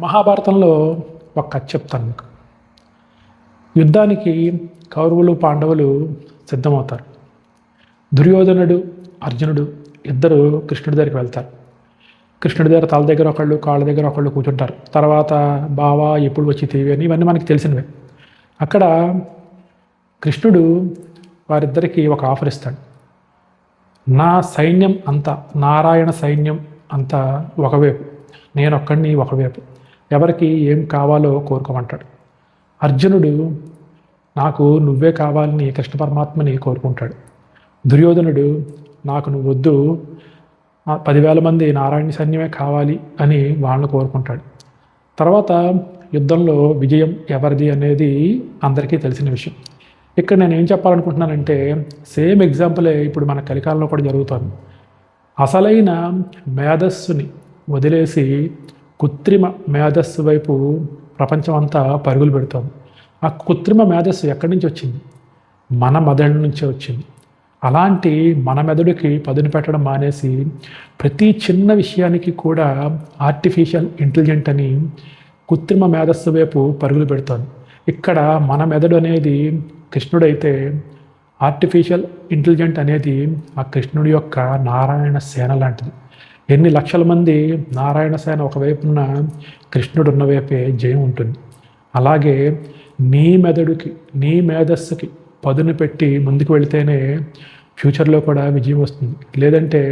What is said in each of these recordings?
మహాభారతంలో ఒక కథ చెప్తాను మీకు. యుద్ధానికి కౌరవులు పాండవులు సిద్ధమవుతారు. దుర్యోధనుడు అర్జునుడు ఇద్దరు కృష్ణుడి దగ్గరికి వెళ్తారు. కృష్ణుడి దగ్గర తల దగ్గర ఒకళ్ళు, కాళ్ళ దగ్గర ఒకళ్ళు కూర్చుంటారు. తర్వాత బావా ఎప్పుడు వచ్చి తీవి అని ఇవన్నీ మనకి తెలిసినవే. అక్కడ కృష్ణుడు వారిద్దరికీ ఒక ఆఫర్ ఇస్తాడు. నా సైన్యం అంతా, నారాయణ సైన్యం అంతా ఒకవైపు, నేనొక్కడిని ఒకవైపు, ఎవరికి ఏం కావాలో కోరుకోమంటాడు. అర్జునుడు నాకు నువ్వే కావాలని కృష్ణ పరమాత్మని కోరుకుంటాడు. దుర్యోధనుడు నాకు నువ్వు వద్దు, 10,000 మంది నారాయణ సైన్యమే కావాలి అని వాళ్ళని కోరుకుంటాడు. తర్వాత యుద్ధంలో విజయం ఎవరిది అనేది అందరికీ తెలిసిన విషయం. ఇక్కడ నేను ఏం చెప్పాలనుకుంటున్నానంటే, సేమ్ ఎగ్జాంపులే ఇప్పుడు మన కలికాలంలో కూడా జరుగుతుంది. అసలైన మేధస్సుని వదిలేసి కృత్రిమ మేధస్సు వైపు ప్రపంచం అంతా పరుగులు పెడుతోంది. ఆ కృత్రిమ మేధస్సు ఎక్కడి నుంచి వచ్చింది? మన మెదడు నుంచే వచ్చింది. అలాంటి మన మెదడుకి పదును పెట్టడం మానేసి ప్రతి చిన్న విషయానికి కూడా ఆర్టిఫిషియల్ ఇంటెలిజెంట్ అని కృత్రిమ మేధస్సు వైపు పరుగులు పెడుతోంది. ఇక్కడ మన మెదడు అనేది కృష్ణుడైతే, ఆర్టిఫిషియల్ ఇంటెలిజెంట్ అనేది ఆ కృష్ణుడి యొక్క నారాయణ సేన లాంటిది. ఎన్ని లక్షల మంది నారాయణ సేన ఒకవైపున్న కృష్ణుడు ఉన్న వైపే జయం ఉంటుంది. అలాగే నీ మెదడుకి, నీ మేధస్సుకి పదును పెట్టి ముందుకు వెళితేనే ఫ్యూచర్లో కూడా విజయం వస్తుంది. లేదంటే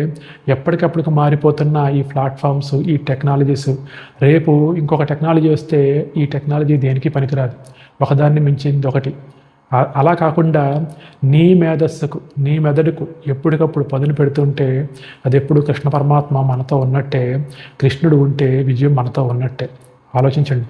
ఎప్పటికప్పటికి మారిపోతున్న ఈ ప్లాట్ఫామ్స్, ఈ టెక్నాలజీస్, రేపు ఇంకొక టెక్నాలజీ వస్తే ఈ టెక్నాలజీ దేనికి పనికిరాదు, ఒకదాన్ని మించింది ఒకటి. అలా కాకుండా నీ మేధస్సుకు, నీ మెదడుకు ఎప్పటికప్పుడు పదును పెడుతుంటే అది ఎప్పుడు కృష్ణ పరమాత్మ మనతో ఉన్నట్టే, కృష్ణుడు ఉంటే విజయం మనతో ఉన్నట్టే. ఆలోచించండి.